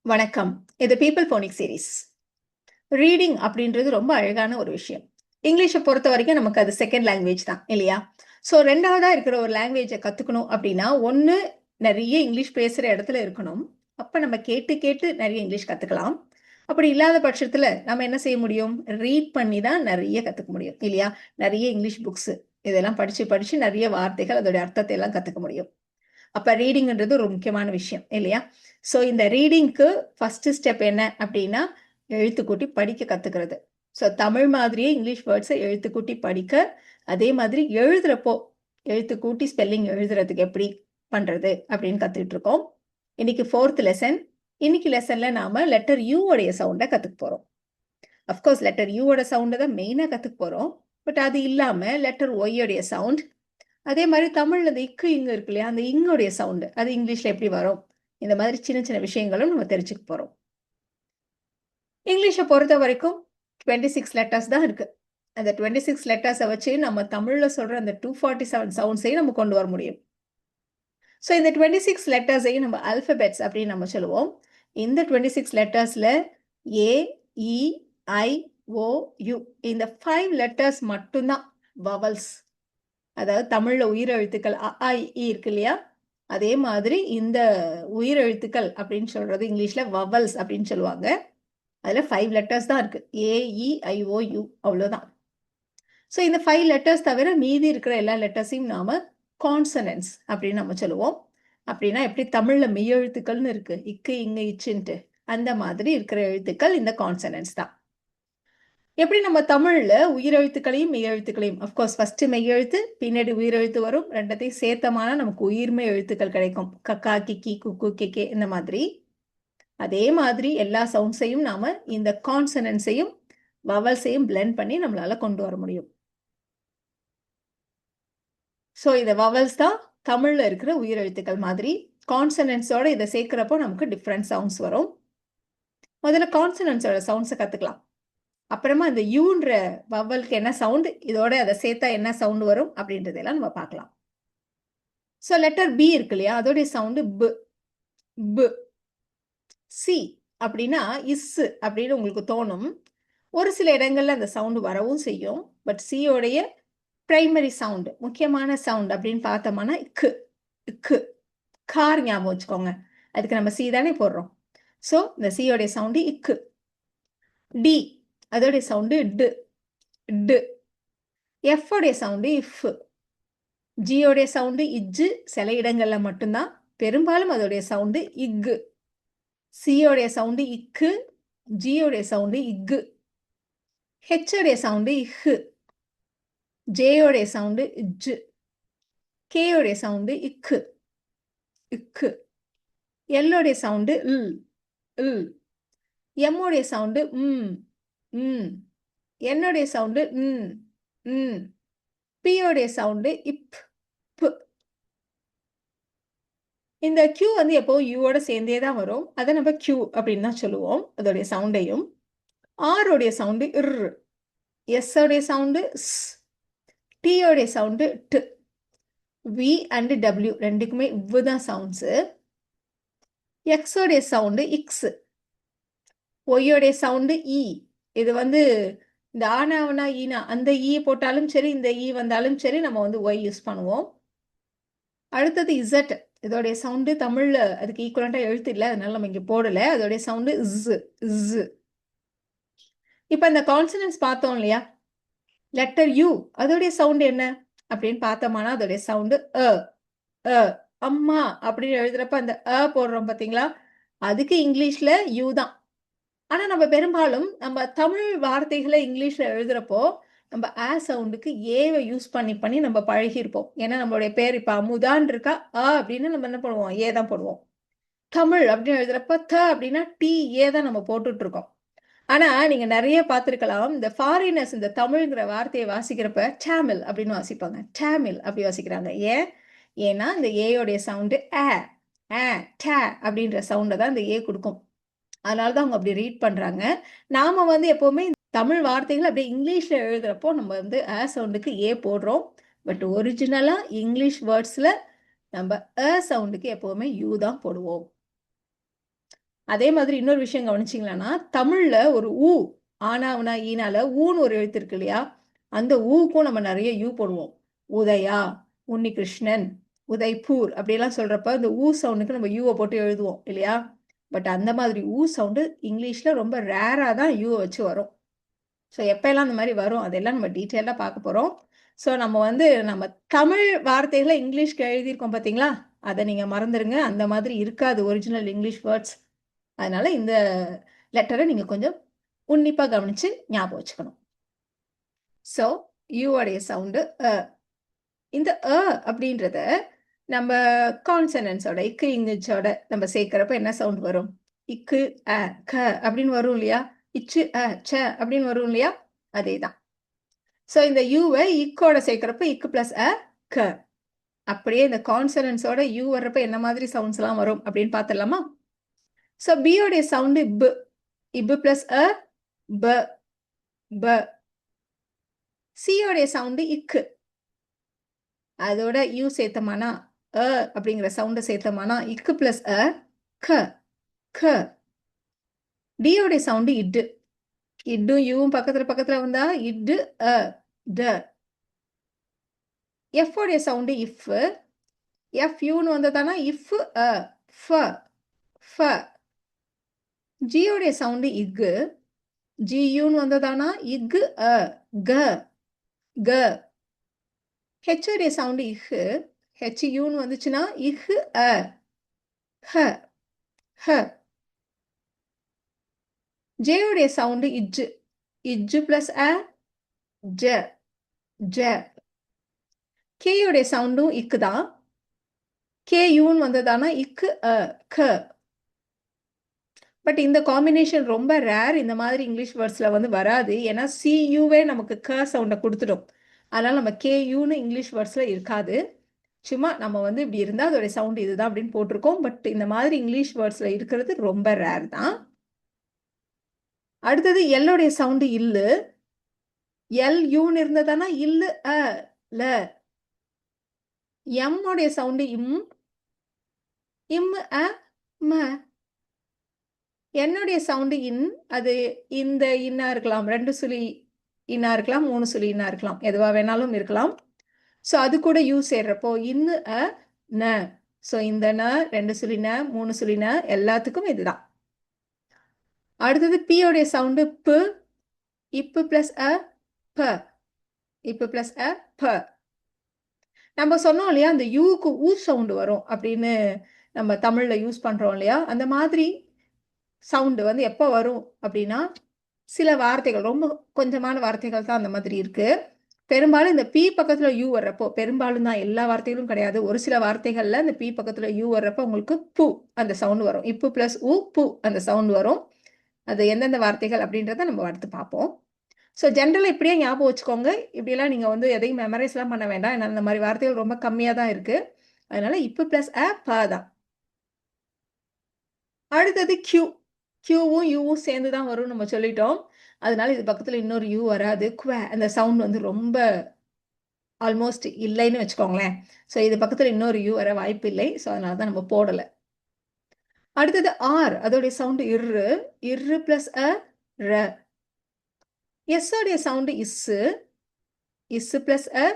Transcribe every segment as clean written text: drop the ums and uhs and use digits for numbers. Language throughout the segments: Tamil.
வணக்கம். இது பீப்பிள் ஃபோனிக் சீரிஸ். ரீடிங் அப்படின்றது ரொம்ப அழகான ஒரு விஷயம். இங்கிலீஷை பொறுத்த வரைக்கும் நமக்கு அது செகண்ட் லாங்குவேஜ் தான் இல்லையா? ஸோ 2வதா இருக்கிற ஒரு லாங்குவேஜை கத்துக்கணும் அப்படின்னா, ஒண்ணு நிறைய இங்கிலீஷ் பேசுற இடத்துல இருக்கணும். அப்ப நம்ம கேட்டு கேட்டு நிறைய இங்கிலீஷ் கத்துக்கலாம். அப்படி இல்லாத பட்சத்துல நம்ம என்ன செய்ய முடியும்? ரீட் பண்ணி தான் நிறைய கத்துக்க முடியும் இல்லையா? நிறைய இங்கிலீஷ் புக்ஸ் இதெல்லாம் படிச்சு படிச்சு நிறைய வார்த்தைகள் அதோட அர்த்தத்தை எல்லாம் கத்துக்க முடியும். அப்ப ரீடிங்ன்றது ஒரு முக்கியமான விஷயம் இல்லையா? ஸோ இந்த ரீடிங்க்கு ஃபர்ஸ்ட் ஸ்டெப் என்ன அப்படின்னா, எழுத்து கூட்டி படிக்க கத்துக்கிறது. ஸோ தமிழ் மாதிரியே இங்கிலீஷ் வேர்ட்ஸை எழுத்து கூட்டி படிக்க, அதே மாதிரி எழுதுறப்போ எழுத்து கூட்டி ஸ்பெல்லிங் எழுதுறதுக்கு எப்படி பண்றது அப்படின்னு கத்துக்கிட்டு இருக்கோம். இன்னைக்கு 4th லெசன். இன்னைக்கு லெசன்ல நாம லெட்டர் யூ உடைய சவுண்டை கத்துக்க போறோம். அஃப்கோர்ஸ் லெட்டர் யூ ஓட சவுண்டை தான் மெயினா கத்துக்க போறோம். பட் அது இல்லாம லெட்டர் ஒய் உடைய சவுண்ட், அதே மாதிரி தமிழ்ல இந்த இக்கு இங்கு இருக்கு இல்லையா, அந்த இங்குடைய சவுண்டு அது இங்கிலீஷ்ல எப்படி வரும், இந்த மாதிரி சின்ன சின்ன விஷயங்களும் நம்ம தெரிஞ்சுக்க போறோம். இங்கிலீஷை பொறுத்த வரைக்கும் 26 லெட்டர்ஸ் தான் இருக்கு. அந்த 26 லெட்டர்ஸை வச்சு நம்ம தமிழ்ல சொல்ற அந்த 247 சவுண்ட்ஸையும் நம்ம கொண்டு வர முடியும். ஸோ இந்த 26 லெட்டர்ஸையும் நம்ம அல்பபெட்ஸ் அப்படின்னு நம்ம சொல்லுவோம். இந்த 26 லெட்டர்ஸ்ல ஏ, இ, ஐ, ஓ, யு இந்த 5 லெட்டர்ஸ் மட்டும்தான் வவல்ஸ். அதாவது தமிழ்ல உயிரெழுத்துக்கள் அ, ஆ, இ, ஈ இருக்கு இல்லையா? அதே மாதிரி இந்த உயிரெழுத்துக்கள் அப்படின்னு சொல்றது இங்கிலீஷ்ல வவல்ஸ் அப்படின்னு சொல்லுவாங்க. அதுல 5 லெட்டர்ஸ் தான் இருக்கு. ஏ, இ, ஐ, ஓ, யு அவ்வளவுதான். ஸோ இந்த 5 லெட்டர்ஸ் தவிர மீதி இருக்கிற எல்லா லெட்டர்ஸையும் நாம கான்சனன்ட்ஸ் அப்படின்னு நம்ம சொல்லுவோம். அப்படின்னா எப்படி தமிழ்ல மெய்யெழுத்துக்கள்னு இருக்கு, இக்கு, இங்கு, இச்சுன்ட்டு, அந்த மாதிரி இருக்கிற எழுத்துக்கள் இந்த கான்சனன்ட்ஸ் தான். எப்படி நம்ம தமிழ்ல உயிரெழுத்துக்களையும் மெய்யெழுத்துக்களையும் அஃப்கோர்ஸ் ஃபர்ஸ்ட் மெய்யெழுத்து பின்னாடி உயிரெழுத்து வரும், ரெண்டத்தையும் சேர்த்தமான நமக்கு உயிர்மெய் எழுத்துக்கள் கிடைக்கும். கக்கா, கிக்கி, குக்கு, கெக்கே இந்த மாதிரி. அதே மாதிரி எல்லா சவுண்ட்ஸையும் நாம இந்த கான்சனன்ட்ஸையும் வவல்ஸையும் பிளெண்ட் பண்ணி நம்மளால கொண்டு வர முடியும். ஸோ இந்த வவல்ஸ் தான் தமிழ்ல இருக்கிற உயிரெழுத்துக்கள் மாதிரி. கான்சனன்ட்ஸோட இதை சேர்க்கிறப்போ நமக்கு டிஃப்ரெண்ட் சவுண்ட்ஸ் வரும். முதல்ல கான்சனன்ட்ஸோட சவுண்ட்ஸை கத்துக்கலாம். அப்புறமா இந்த யூன்ற வவலுக்கு என்ன சவுண்ட், இதோட அதை சேர்த்தா என்ன சவுண்ட் வரும் அப்படின்றதெல்லாம் நம்ம பார்க்கலாம். ஸோ லெட்டர் பி இருக்கு இல்லையா, அதோடைய சவுண்டு பு. பு. சி அப்படின்னா இஸ் அப்படின்னு உங்களுக்கு தோணும். ஒரு சில இடங்கள்ல அந்த சவுண்டு வரவும் செய்யும். பட் சியோடைய பிரைமரி சவுண்டு, முக்கியமான சவுண்ட் அப்படின்னு பார்த்தோம்னா இக்கு. இக்கு. கார் ஞாபகம் வச்சுக்கோங்க. அதுக்கு நம்ம சி தானே போடுறோம். ஸோ இந்த சியோடைய சவுண்டு இக்கு. டி அதோடைய சவுண்டு டு. டு. எஃப் உடைய சவுண்டு இஃப். ஜியோடைய சவுண்டு இஜ்ஜு, சில இடங்கள்ல மட்டும்தான். பெரும்பாலும் அதோடைய சவுண்டு இக்கு. சியோடைய சவுண்டு இக்கு, ஜியோடைய சவுண்டு இக்கு. ஹெச்சோடைய சவுண்டு இஹு, ஜேயோடைய சவுண்டு இஜ்ஜு, கேயோடைய சவுண்டு இக்கு. இக்கு. எல்லோடைய சவுண்டு இல். இல். எம்மோடைய சவுண்டு ம். ம். என்னுடைய சவுண்டு ம். ம். பியோடைய சவுண்டு இப். பு. இந்த Q வந்து எப்பவும் யூவோட சேர்ந்தே தான் வரும். அதை நம்ம Q அப்படின்னு தான் சொல்லுவோம், அதோடைய சவுண்டையும். R உடைய சவுண்டு இர். S உடைய சவுண்டு ஸ். T உடைய சவுண்டு ட். V அண்ட் W ரெண்டுக்குமே இவ்வு தான் சவுண்ட்ஸு. X உடைய சவுண்டு இக்ஸ். Y உடைய சவுண்டு இ. இது வந்து இந்த ஆனாவனா ஈனா அந்த ஈ போட்டாலும் சரி, இந்த ஈ வந்தாலும் சரி, நம்ம வந்து Y யூஸ் பண்ணுவோம். அடுத்தது இசட். இதோடைய சவுண்டு தமிழ்ல அதுக்கு ஈக்குவலண்டா எழுத்து இல்லை, அதனால நம்ம இங்க போடல. அதோடைய சவுண்டு இஸ். இஸ். இப்ப இந்த கான்சனன்ட்ஸ் பார்த்தோம் இல்லையா, லெட்டர் யூ அதோடைய சவுண்ட் என்ன அப்படின்னு பார்த்தோம்னா அதோடைய சவுண்டு அ. அ. அம்மா அப்படின்னு எழுதுறப்ப அந்த அ போடுறோம் பாத்தீங்களா, அதுக்கு இங்கிலீஷ்ல யூ தான். ஆனா நம்ம பெரும்பாலும் நம்ம தமிழ் வார்த்தைகளை இங்கிலீஷ்ல எழுதுறப்போ நம்ம ஆ சவுண்டுக்கு ஏவை யூஸ் பண்ணி பண்ணி நம்ம பழகியிருப்போம். ஏன்னா நம்மளுடைய பேர் இப்ப அமுதான் இருக்கா, அ அப்படின்னு நம்ம என்ன பண்ணுவோம், ஏ தான் போடுவோம். தமிழ் அப்படின்னு எழுதுறப்ப த அப்படின்னா டி ஏ தான் நம்ம போட்டுட்டு இருக்கோம். ஆனா நீங்க நிறைய பார்த்திருக்கலாம், இந்த ஃபாரினர்ஸ் இந்த தமிழ்ங்கிற வார்த்தையை வாசிக்கிறப்ப டேமில் அப்படின்னு வாசிப்பாங்க. டேமில் அப்படி வாசிக்கிறாங்க. ஏன்? ஏன்னா இந்த ஏயோடைய சவுண்டு ஆ. ஆ. டே அப்படின்ற சவுண்டை தான் இந்த ஏ கொடுக்கும். அதனால தான் அவங்க அப்படி ரீட் பண்றாங்க. நாம வந்து எப்பவுமே தமிழ் வார்த்தைகள் அப்படியே இங்கிலீஷ்ல எழுதுறப்போ நம்ம வந்து அ சவுண்டுக்கு ஏ போடுறோம். பட் ஒரிஜினலா இங்கிலீஷ் வேர்ட்ஸ்ல நம்ம அ சவுண்டுக்கு எப்பவுமே யூ தான் போடுவோம். அதே மாதிரி இன்னொரு விஷயம் கவனிச்சிங்களான்னா தமிழ்ல ஒரு ஊ ஆனாவுனா ஈனால ஊன்னு ஒரு எழுத்து இருக்கு இல்லையா, அந்த ஊக்கும் நம்ம நிறைய யூ போடுவோம். உதயா, உன்னிகிருஷ்ணன், உதய்பூர் அப்படியெல்லாம் சொல்றப்ப இந்த ஊ சவுண்டுக்கு நம்ம யூவை போட்டு எழுதுவோம் இல்லையா. பட் அந்த மாதிரி ஊ சவுண்டு இங்கிலீஷ்ல ரொம்ப ரேரா தான் யூவை வச்சு வரும். ஸோ எப்பெல்லாம் அந்த மாதிரி வரும் அதெல்லாம் நம்ம டீட்டெயிலாக பார்க்க போகிறோம். ஸோ நம்ம வந்து நம்ம தமிழ் வார்த்தைகளை இங்கிலீஷ்க்கு எழுதியிருக்கோம் பார்த்தீங்களா, அதை நீங்கள் மறந்துடுங்க. அந்த மாதிரி இருக்காது ஒரிஜினல் இங்கிலீஷ் வேர்ட்ஸ். அதனால இந்த லெட்டரை நீங்கள் கொஞ்சம் உன்னிப்பாக கவனித்து ஞாபகம் வச்சுக்கணும். ஸோ யூவோடைய சவுண்டு இந்த அப்படின்றத நம்ம கான்சனன்ஸோட இக்கு இங்கிச்சோட நம்ம சேர்க்கிறப்ப என்ன சவுண்ட் வரும்? இக்கு அ க அப்படின்னு வரும் இல்லையா, இச்சு அ ச அப்படின்னு வரும் இல்லையா, அதே தான். ஸோ இந்த யூவை இக்கோட சேர்க்கிறப்ப இக்கு பிளஸ் அ க. அப்படியே இந்த கான்சனன்ஸோட யூ வர்றப்ப என்ன மாதிரி சவுண்ட்ஸ் எல்லாம் வரும் அப்படின்னு பார்த்துடலாமா? ஸோ பியோடைய சவுண்டு இப்பு, இப்பு பிளஸ் அ ப ப. சியோடைய சவுண்டு இக்கு, அதோட யூ சேர்த்தமானா அப்படிங்கிற சவுண்டை சேர்த்தமானா இக்கு பிளஸ் அ க க. டியோடைய சவுண்டு இட்டு, இட்டும் யூவும் பக்கத்துல பக்கத்துல வந்தா இட்டு அ ட. எஃப் உடைய சவுண்டு இஃப், எஃப் யூன்னு வந்ததானா இஃப் அ ஃப ஃப. ஜியோடைய சவுண்டு இக்கு, ஜி யூன்னு வந்ததானா இக்கு அ க க. ஹெச் உடைய சவுண்டு இஹு, ஹெச் யூன்னு வந்துச்சுன்னா இஹு அ ஹ ஹ. ஜேயுடைய சவுண்டு இஜ்ஜு, இஜ்ஜு பிளஸ் அ ஜ ஜ. கேயுடைய சவுண்டும் இக்கு தான், கே யூன்னு வந்ததானா இக்கு அ க. பட் இந்த காம்பினேஷன் ரொம்ப ரேர். இந்த மாதிரி இங்கிலீஷ் வேர்ட்ஸ்ல வந்து வராது. ஏன்னா சியூவே நமக்கு க சவுண்டை கொடுத்துடும். அதனால நம்ம கேயூன்னு இங்கிலீஷ் வேர்ட்ஸ்ல இருக்காது. சும்மா நம்ம வந்து இப்படி இருந்தால் அதோடைய சவுண்ட் இதுதான் அப்படின்னு போட்டிருக்கோம். பட் இந்த மாதிரி இங்கிலீஷ் வேர்ட்ஸ்ல இருக்கிறது ரொம்ப ரேர் தான். அடுத்தது எல்லுடைய சவுண்டு இல்லு, எல் யூன்னு இருந்ததானா இல்லு அ ல. எம் உடைய சவுண்டு இம், இம் அ ம. என்னுடைய சவுண்டு இன், அது இந்த இன்னா இருக்கலாம், 2 சுழி இன்னா இருக்கலாம், 3 சுழி இன்னா இருக்கலாம், எதுவா வேணாலும் இருக்கலாம். ஸோ அது கூட யூ சேர்றப்போ இன்னு அ ந. ஸோ இந்த ந 2 சுழி ந 3 சுழி ந எல்லாத்துக்கும் இதுதான். அடுத்தது பியோடைய சவுண்டு பு, இப்பு பிளஸ் அ ப, இப்பு பிளஸ் அ ப. நம்ம சொன்னோம் இல்லையா அந்த யூக்கு ஊ சவுண்டு வரும் அப்படின்னு நம்ம தமிழ்ல யூஸ் பண்றோம் இல்லையா, அந்த மாதிரி சவுண்டு வந்து எப்போ வரும் அப்படின்னா சில வார்த்தைகள், ரொம்ப கொஞ்சமான வார்த்தைகள் தான் அந்த மாதிரி இருக்கு. பெரும்பாலும் இந்த பி பக்கத்துல யூ வர்றப்போ, பெரும்பாலும் தான் எல்லா வார்த்தைகளும் கிடையாது, ஒரு சில வார்த்தைகள்ல இந்த பி பக்கத்துல யூ வர்றப்போ உங்களுக்கு பூ அந்த சவுண்ட் வரும். இப்பு பிளஸ் ஊ பூ அந்த சவுண்ட் வரும். அது எந்தெந்த வார்த்தைகள் அப்படின்றத நம்ம அடுத்து பார்ப்போம். ஸோ ஜென்ரலாக இப்படியே ஞாபகம் வச்சுக்கோங்க. இப்படியெல்லாம் நீங்கள் வந்து எதையும் மெமரைஸ்லாம் பண்ண வேண்டாம். ஏன்னா இந்த மாதிரி வார்த்தைகள் ரொம்ப கம்மியாக தான் இருக்கு. அதனால இப்பு பிளஸ் அ ப தான். அடுத்தது கியூ, கியூவும் யூவும் சேர்ந்து தான் வரும்னு நம்ம சொல்லிட்டோம். அதனால இது பக்கத்துல இன்னொரு யூ வராது. குவ அந்த சவுண்ட் வந்து ரொம்ப ஆல்மோஸ்ட் இல்லைன்னு வச்சுக்கோங்களேன். ஸோ இது பக்கத்துல இன்னொரு யூ வர வாய்ப்பு இல்லை. ஸோ அதனால தான் நம்ம போடல. அடுத்தது ஆர், அதோடைய சவுண்ட் இர்ரு, இர்ரு பிளஸ் அ ர. எஸ் உடைய சவுண்ட் இஸ்ஸு, இஸ்ஸு பிளஸ் அ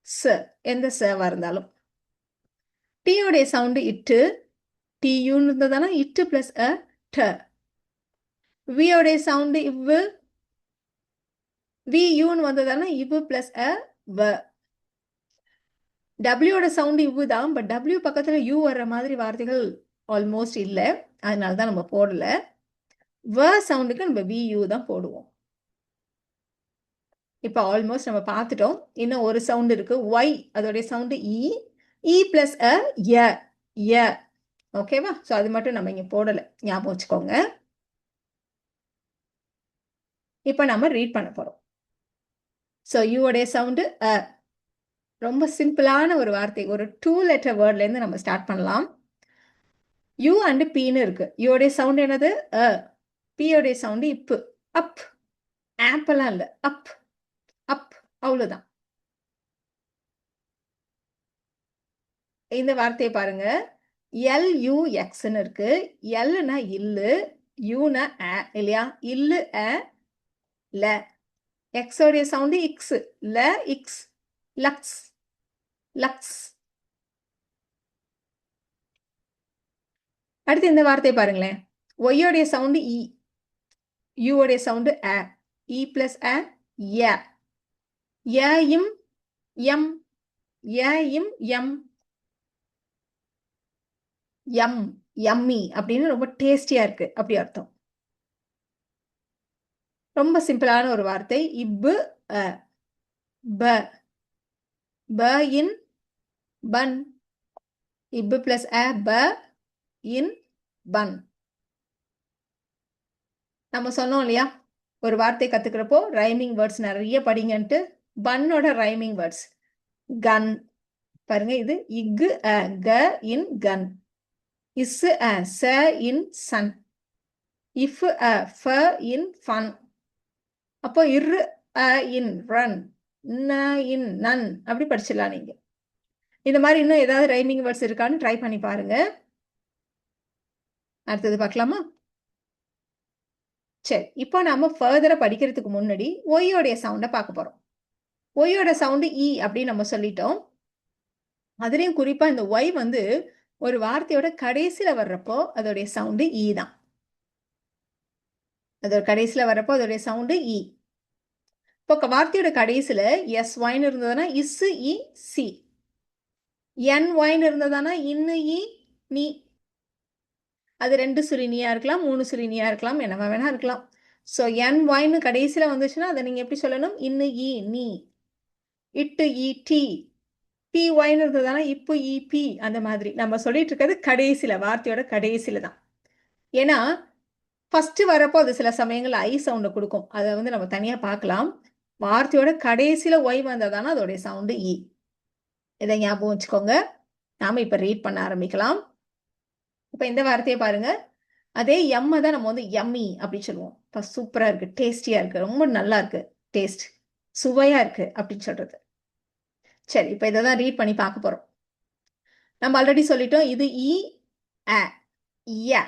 ச, எந்த சவா இருந்தாலும். டி உடைய சவுண்ட் இட்டு, டியூன்னு இருந்ததானா இட்டு பிளஸ் அ ட. வி உடைய சவுண்ட் இவ்வு, வி யூன்னு வந்ததானா இவ்வு பிளஸ் அ வ. டபிள்யூட சவுண்ட் இவ்வு தான். பட் டபிள்யூ பக்கத்துல யூ வர்ற மாதிரி வார்த்தைகள் ஆல்மோஸ்ட் இல்லை. அதனால தான் நம்ம போடல. வ சவுண்டுக்கு நம்ம வி யூ தான் போடுவோம். இப்போ ஆல்மோஸ்ட் நம்ம பார்த்துட்டோம். இன்னும் ஒரு சவுண்ட் இருக்கு, ஒய், அதோடைய சவுண்டு இ, இ பிளஸ் அ ய ய. ஓகேவா? ஸோ அது மட்டும் நம்ம இங்க போடல, ஞாபகம் வச்சுக்கோங்க. இப்போ நம்ம ரீட் பண்ண போறோம். ஸோ யூடைய சவுண்டு அ. ரொம்ப சிம்பிளான ஒரு வார்த்தை, ஒரு 2 லெட்டர் வேர்ட்ல இருந்து நம்ம ஸ்டார்ட் பண்ணலாம். யூ அண்ட் பின்னு இருக்கு. யூடைய சவுண்ட் என்னது அ, பியோடைய சவுண்ட் இப்பு, அப். ஆப்பெல்லாம் இல்லை, அப் அப், அவ்வளவுதான். இந்த வார்த்தையை பாருங்க, LUXன்னு இருக்கு. Lனா இல்லு, Uனா இல்லையா? இல்லு ல. X உடைய சவுண்டு இக்ஸ். ல இக்ஸ். லக்ஸ். லக்ஸ். அடுத்து இந்த வார்த்தையை பாருங்களேன். Y உடைய சவுண்டு இ. U உடைய சவுண்டு இ பிளஸ் ய. யும் எம். யும் எம். எம் யம்மி அப்படின்னு ரொம்ப டேஸ்டியா இருக்கு அப்படி அர்த்தம். ரொம்ப சிம்பிளான ஒரு வார்த்தை. இப்பு ப. ப இன் பன். இப்பு பிளஸ் ப இன் பன். நம்ம சொன்னோம் இல்லையா, ஒரு வார்த்தை கத்துக்கிறப்போ ரைமிங் வேர்ட்ஸ் நிறைய படிங்கன்ட்டு. பன்னோட ரைமிங் வேர்ட்ஸ் கன். பாருங்க, இது இக்கு க இன் கன். இஸ் ச இன் சன். இஃப் ஃப இன் ஃபன். அப்போ இர் இன் ரன். ந இன் நன். அப்படி படிச்சிடலாம் நீங்க. இந்த மாதிரி இன்னும் ஏதாவது ரைமிங் வேர்ட்ஸ் இருக்கான்னு ட்ரை பண்ணி பாருங்க. அடுத்தது பார்க்கலாமா? சரி, இப்போ நாம ஃபர்தரா படிக்கிறதுக்கு முன்னாடி ஒய்யோடைய சவுண்டை பார்க்க போறோம். ஒய்யோட சவுண்டு இ அப்படின்னு நம்ம சொல்லிட்டோம். அதுலயும் குறிப்பா இந்த ஒய் வந்து ஒரு வார்த்தையோட கடைசியில வர்றப்போ அதோடைய சவுண்டு இ தான். அதோட கடைசியில வர்றப்போ அதோடைய சவுண்டு இ. இப்போ வார்த்தையோட கடைசியில எஸ் ஒய்னு இருந்ததுன்னா இஸ் இ சி. என் ஒய்னு இருந்ததுன்னா இன்னு இ நீ. அது 2 சுழினியா இருக்கலாம், 3 சுழினியா இருக்கலாம், என்னவா வேணா இருக்கலாம். ஸோ என் ஒய்னு கடைசியில வந்துச்சுன்னா அதை நீங்க எப்படி சொல்லணும்? இன்னு இ நீ. இட்டு இ டி. பி ஒய்னு இருந்ததுன்னா இப்போ இ பி. அந்த மாதிரி நம்ம சொல்லிட்டு இருக்கிறது கடைசியில, வார்த்தையோட கடைசியில தான். ஏன்னா ஃபர்ஸ்ட் வரப்போ அது சில சமயங்கள் ஐ சவுண்டை கொடுக்கும். அதை வந்து நம்ம தனியா பார்க்கலாம். வார்த்தையோட கடைசியில ஒய் வந்ததானா அதோடைய சவுண்டு இ. இதை ஞாபகம் வச்சுக்கோங்க. நாம இப்ப ரீட் பண்ண ஆரம்பிக்கலாம். இப்ப இந்த வார்த்தையை பாருங்க. அதே எம்ம தான் நம்ம வந்து எம்மி அப்படி சொல்லுவோம். இப்ப சூப்பரா இருக்கு, டேஸ்டியா இருக்கு, ரொம்ப நல்லா இருக்கு, டேஸ்ட் சுவையா இருக்கு அப்படின்னு சொல்றது. சரி, இப்ப இதை தான் ரீட் பண்ணி பார்க்க போறோம். நம்ம ஆல்ரெடி சொல்லிட்டோம், இது இ ய.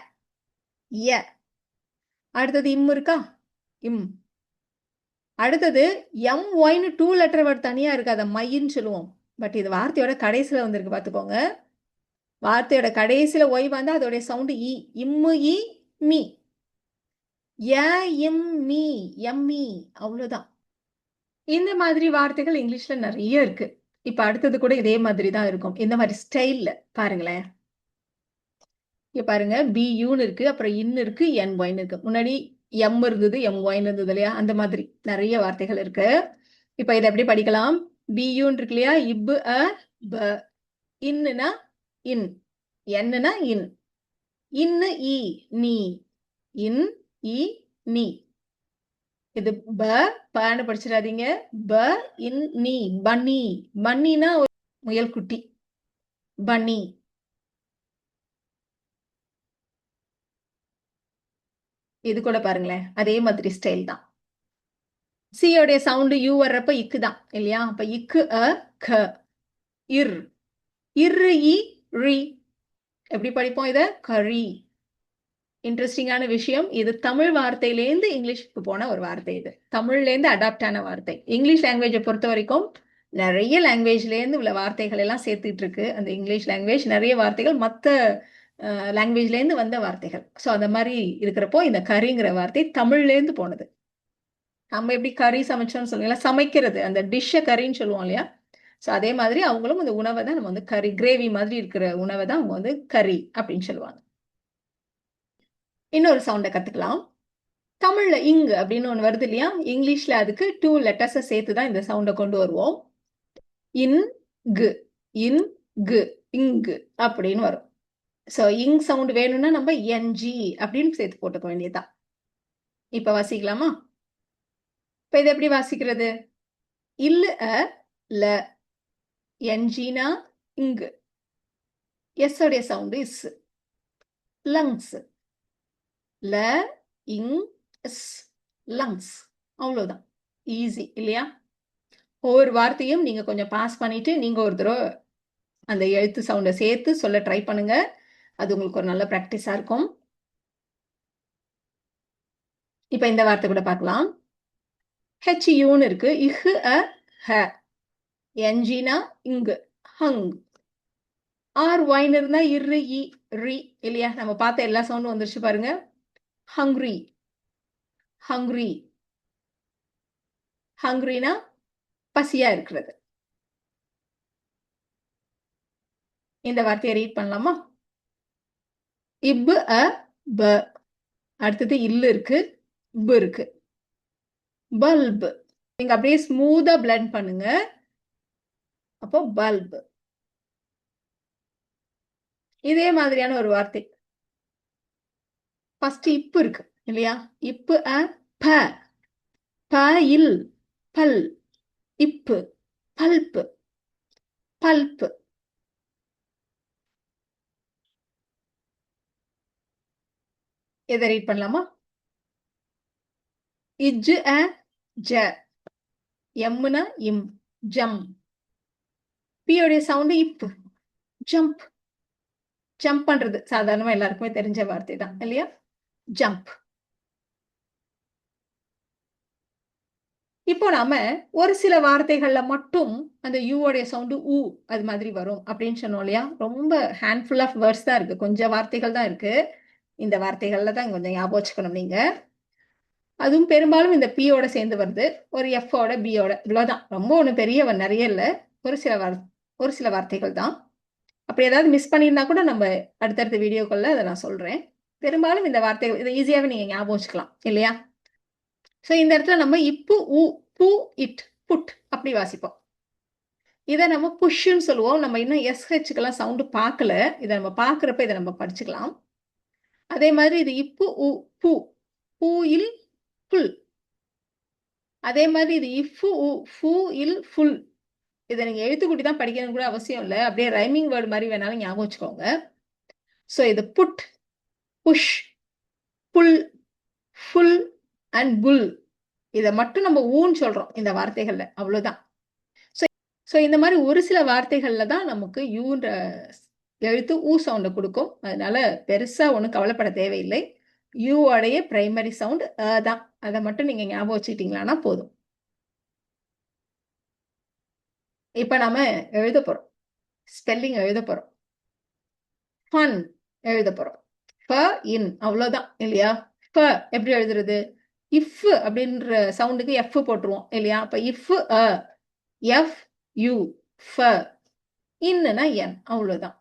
அடுத்தது இம் இருக்கா? இம். அடுத்தது எம் ஒய்னு 2 லெட்டர் வேர்ட் தனியா இருக்கு, அதை மைன்னு சொல்லுவோம். பட் இது வார்த்தையோட கடைசியில வந்திருக்கு பார்த்துக்கோங்க. வார்த்தையோட கடைசியில ஒய் வந்து அதோடைய சவுண்டு இ. இம்மு இ மீ. இம் மீ எம்மி. அவ்வளவுதான். இந்த மாதிரி வார்த்தைகள் இங்கிலீஷ்ல நிறைய இருக்கு. இப்ப அடுத்தது கூட இதே மாதிரி தான் இருக்கும். இந்த மாதிரி ஸ்டைல்ல பாருங்களேன். இங்க பாருங்க, பி யூன்னு இருக்கு, அப்புறம் இன் இருக்கு, என் ஒய்னு இருக்கு. முன்னாடி எம் இருந்தது, எம் ஒய்னு இருந்தது இல்லையா? அந்த மாதிரி நிறைய வார்த்தைகள் இருக்கு. இப்ப இதை எப்படி படிக்கலாம்? பி யூன்னு இருக்கு இல்லையா? இப்பு ப. இன்னுனா இன். என்னன்னா இன். இன்னு இ நீ. இன் இ நீ. இது ப பன்னு படிச்சிடாதீங்க. ப இன் நீ. பன்னி. பன்னினா ஒரு முயல் குட்டி. பன்னி. இது கூட பாருங்களேன், அதே மாதிரி ஸ்டைல் தான். சியோடைய சவுண்டு யூ வர்றப்ப இக்கு தான் இல்லையா? அப்ப இக்கு க. இர். இரு இ ரி. எப்படி படிப்போம் இத? கரி. இன்ட்ரெஸ்டிங்கான விஷயம், இது தமிழ் வார்த்தையிலேருந்து இங்கிலீஷ்க்கு போன ஒரு வார்த்தை. இது தமிழ்லேருந்து அடாப்ட் ஆன வார்த்தை. இங்கிலீஷ் லாங்குவேஜை பொறுத்த வரைக்கும் நிறைய லாங்குவேஜ்லேருந்து உள்ள வார்த்தைகள் எல்லாம் சேர்த்துட்டு இருக்கு. அந்த இங்கிலீஷ் லாங்குவேஜ் நிறைய வார்த்தைகள் மற்ற லாங்குவேஜ்லேருந்து வந்த வார்த்தைகள். ஸோ அந்த மாதிரி இருக்கிறப்போ இந்த கரிங்கிற வார்த்தை தமிழ்லேருந்து போனது. நம்ம எப்படி கறி சமைச்சோம்னு சொல்லுவீங்களா, சமைக்கிறது, அந்த டிஷ்ஷை கறின்னு சொல்லுவோம் இல்லையா? ஸோ அதே மாதிரி அவங்களும் இந்த உணவை தான் நம்ம வந்து கறி, கிரேவி மாதிரி இருக்கிற உணவை தான் அவங்க வந்து கறி அப்படின்னு சொல்லுவாங்க. இன்னொரு சவுண்டை கத்துக்கலாம். தமிழ்ல இங் அப்படின்னு ஒன்று வருது இல்லையா? இங்கிலீஷ்ல அதுக்கு 2 லெட்டர்ஸை சேர்த்து தான் இந்த சவுண்டை கொண்டு வருவோம். இன் கு. இன் கு. இங்கு அப்படின்னு வரும். ஸோ இங் சவுண்ட் வேணும்னா நம்ம என்ஜி அப்படின்னு சேர்த்து போட்டுக்க வேண்டியதுதான். இப்ப வாசிக்கலாமா? இப்ப இது எப்படி வாசிக்கிறது? இல்ல ல. என்ஜினா இங்கு. எஸ் உடைய சவுண்டு இஸ். லங்ஸ். ல இங் எஸ். லங்ஸ். அவ்வளவுதான். ஈஸி இல்லையா? ஒவ்வொரு வார்த்தையும் நீங்க கொஞ்சம் பாஸ் பண்ணிட்டு நீங்க ஒரு தடவை அந்த எழுத்து சவுண்டை சேர்த்து சொல்ல ட்ரை பண்ணுங்க. அது உங்களுக்கு ஒரு நல்ல பிராக்டிஸா இருக்கும். இப்ப இந்த வார்த்தை கூட பார்க்கலாம். ஹெச்யூன்னு இருக்கு. இஹ் அ ஹ. என்ஜினா இங்கு ஹங். ஆர் ஒயின் இருந்தா இரு இ ரி இல்லையா? நம்ம பார்த்த எல்லா சவுண்டும் வந்துருச்சு பாருங்க. Hungry hungry. ஹங்க்ரினா பசியா இருக்கிறது. இந்த வார்த்தையை ரீட் பண்ணலாமா? இப் அ ப. அடுத்தது இல்லு இருக்கு, ப இருக்கு. பல்ப். நீங்க அப்படியே ஸ்மூதா பிளெண்ட் பண்ணுங்க. அப்போ பல்ப். இதே மாதிரியான ஒரு வார்த்தை. ஃபர்ஸ்ட் இப்பு இருக்கு இல்லையா? இப்பு அ ப. ப இல் பல். இப்பு. பல்ப். பல்ப். இதை ரீட் பண்ணலாமா? இஜ் அ ஜ. எம்னா இம். ஜம். பியோடைய சவுண்ட் இப்பு. ஜம்ப். ஜம்ப் பண்றது சாதாரணமா எல்லாருக்குமே தெரிஞ்ச வார்த்தை தான் இல்லையா? ஜம்ப். இப்போ நாம ஒரு சில வார்த்தைகள்ல மட்டும் அந்த யூவோடைய சவுண்டு ஊ அது மாதிரி வரும் அப்படின்னு சொன்னோம் இல்லையா? ரொம்ப ஹேண்ட்ஃபுல் ஆஃப் வேர்ட்ஸ் தான் இருக்கு. கொஞ்சம் வார்த்தைகள் தான் இருக்கு. இந்த வார்த்தைகள்ல தான் கொஞ்சம் ஞாபகம் வச்சுக்கணும் நீங்க. அதுவும் பெரும்பாலும் இந்த பியோட சேர்ந்து வருது. ஒரு எஃப்ஓட பியோட இவ்வளவுதான். ரொம்ப ஒண்ணு பெரிய நிறைய இல்ல. ஒரு சில ஒரு சில வார்த்தைகள் தான். அப்படி ஏதாவது மிஸ் பண்ணியிருந்தா கூட நம்ம அடுத்தடுத்த வீடியோக்கள்ல அதை நான் சொல்றேன். பெரும்பாலும் இந்த வார்த்தைகள் இதை ஈஸியாவே நீங்க ஞாபகம் வச்சுக்கலாம் இல்லையா? சோ இந்த இடத்துல நம்ம இப்பு உ பூ இட் புட் அப்படி வாசிப்போம். இதை நம்ம புஷ்ன்னு சொல்லுவோம். நம்ம இன்னும் எஸ்ஹெச்க்கெல்லாம் சவுண்டு பார்க்கல. இதை நம்ம பார்க்குறப்ப இதை நம்ம படிச்சுக்கலாம். அதே மாதிரி இது இப்பு உ பூ. பூ இல் புல். அதே மாதிரி இது இஃபு உ ஃபூ இல் ஃபுல். இதை நீங்க எழுத்துக்கூட்டி தான் படிக்கணும் கூட அவசியம் இல்லை. அப்படியே ரைமிங் வேர்டு மாதிரி வேணாலும் ஞாபகம் வச்சுக்கோங்க. ஸோ இது put, push, pull, full and pull. இதை மட்டும் நம்ம ஊன்னு சொல்றோம் இந்த வார்த்தைகள்ல. அவ்வளவுதான். ஸோ இந்த மாதிரி ஒரு சில வார்த்தைகள்ல தான் நமக்கு யூன்ற எழுத்து ஊ சவுண்டை கொடுக்கும். அதனால பெருசா ஒன்றும் கவலைப்பட தேவையில்லை. யூ உடைய பிரைமரி சவுண்ட் தான். அதை மட்டும் நீங்க ஞாபகம் வச்சுக்கிட்டீங்களான்னா போதும். இப்ப நாம எழுத போறோம். ஸ்பெல்லிங் எழுத போறோம். ஃபன் எழுத போறோம். ஃப இன் அவ்வளவுதான் இல்லையா? ஃப எப்படி எழுதுறது? இஃப் அப்படின்ற சவுண்டுக்கு எஃப் போட்டுருவோம் இல்லையா? அப்ப இஃப் அ எஃப் யூ ஃப. இன்னுனா என் அவ்வளவுதான்.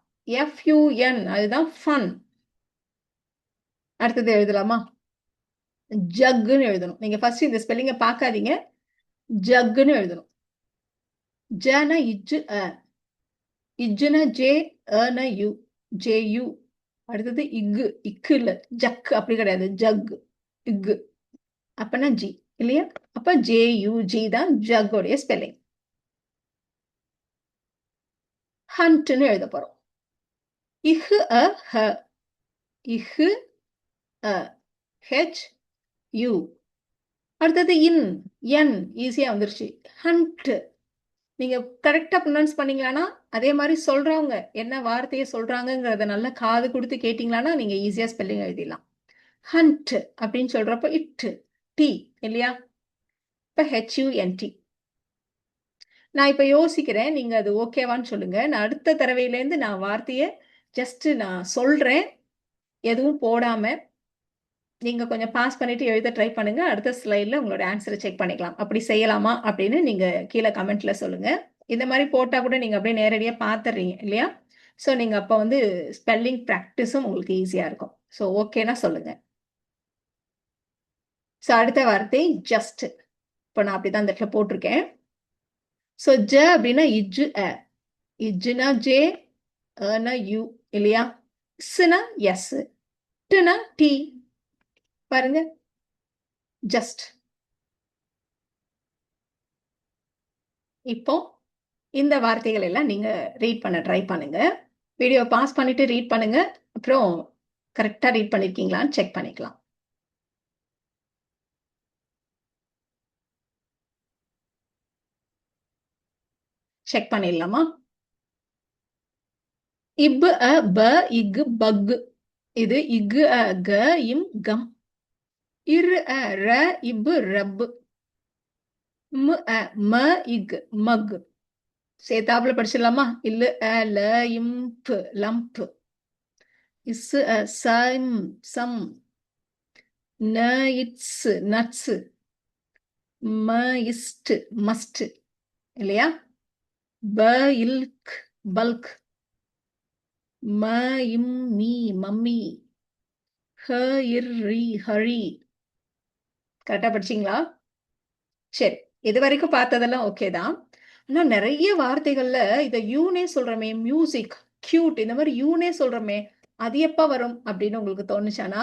FUN அதுதான் ஃபன். அடுத்தது எழுதலாமா? ஜக்குன்னு எழுதணும். நீங்க ஃபர்ஸ்ட் இந்த ஸ்பெல்லிங்கை பார்க்காதீங்க. ஜக்குன்னு எழுதணும். ஜனா இஜ்ஜு அ. இஜ்ஜுனா ஜே, அனா யூ. JU. அடுத்தது இக்கு. இக்கு இல்ல ஜக் அப்படி கிடையாது. ஜக். இக்கு. அப்பனா ஜி இல்லையா? அப்ப JUG தான் ஜக்கோடைய ஸ்பெல்லிங். ஹண்ட்னு எழுத போறோம். இஹ் அ ஹ. இஹ் அ. HU. அடுத்தது இன் என் ஈஸியா வந்துருச்சு. ஹண்ட். நீங்க கரெக்டா ப்ரொனவுன்ஸ் பண்ணீங்களான்னா அதே மாதிரி சொல்றவங்க என்ன வார்த்தையை சொல்றாங்கங்கிறத நல்லா காது கொடுத்து கேட்டீங்களான்னா நீங்க ஈஸியா ஸ்பெல்லிங் எழுதிடலாம். ஹண்ட் அப்படின்னு சொல்றப்ப இட் டி இல்லையா? இப்ப HUNT. நான் இப்ப யோசிக்கிறேன். நீங்க அது ஓகேவான்னு சொல்லுங்க. நான் அடுத்த தடவையிலேருந்து நான் வார்த்தையை ஜஸ்ட் நான் சொல்றேன். எதுவும் போடாம நீங்க கொஞ்சம் பாஸ் பண்ணிட்டு எழுத ட்ரை பண்ணுங்க. அடுத்த ஸ்லைட்ல உங்களோட ஆன்சரை செக் பண்ணிக்கலாம். அப்படி செய்யலாமா அப்படின்னு நீங்க கீழே கமெண்ட்ல சொல்லுங்க. இந்த மாதிரி போட்டா கூட நீங்க அப்படியே நேரடியா பாத்துறீங்க இல்லையா? ஸோ நீங்க அப்ப வந்து ஸ்பெல்லிங் ப்ராக்டிஸும் உங்களுக்கு ஈஸியா இருக்கும். ஸோ ஓகேனா சொல்லுங்க. ஸோ அடுத்த வார்த்தை ஜஸ்ட். இப்போ நான் அப்படிதான் இந்த இடத்துல போட்டிருக்கேன். ஸோ ஜ அப்படின்னா இஜ்ஜு அ. இஜ்ஜுனா ஜே, அனா யூ இல்லையா? ஸ்னா எஸ், டுனா டி. பாருங்க ஜஸ்ட். இப்போ இந்த வார்த்தைகள் எல்லாம் நீங்க ரீட் பண்ண ட்ரை பண்ணுங்க. வீடியோ பாஸ் பண்ணிட்டு ரீட் பண்ணுங்க. அப்புறம் கரெக்டா ரீட் பண்ணிருக்கீங்களான்னு செக் பண்ணிக்கலாம். செக் பண்ணிடலாமா? இப் அ ப இக் பக். இது இக் அ க இம் கம். இர் அ ர இப் ரப். ம அ ம இக் மக். சேத்தாப்புல படிச்சிடலாமா? இல்ல அ ல இம் ப லம்ப். இஸ் அ சம் சம். ந இட்ஸ் நட்ஸ். ம இஸ்ட் மஸ்ட். இல்லையா? ப இல்க் பல்க். ம இம் மீ மம்மி. ஹ இர் ரி ஹரி. கரெக்டா படிச்சீங்களா? சரி, இது வரைக்கும் பார்த்ததெல்லாம் ஓகே தான். ஆனா நிறைய வார்த்தைகள்ல இத யூனே சொல்றோமே, மியூசிக், கியூட், இந்த மாதிரி யூனே சொல்றோமே, அது எப்ப வரும் அப்படின்னு உங்களுக்கு தோணுச்சானா,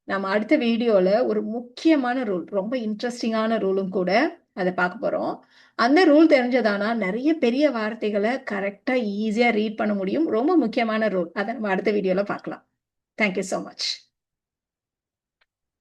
நம்ம அடுத்த வீடியோல ஒரு முக்கியமான ரூல், ரொம்ப இன்ட்ரெஸ்டிங்கான ரூலும் கூட, அதை பார்க்க போறோம். அந்த ரூல் தெரிஞ்சதானா நிறைய பெரிய வார்த்தைகளை கரெக்டா ஈஸியா ரீட் பண்ண முடியும். ரொம்ப முக்கியமான ரூல். அதை நம்ம அடுத்த வீடியோல பார்க்கலாம். Thank you so much.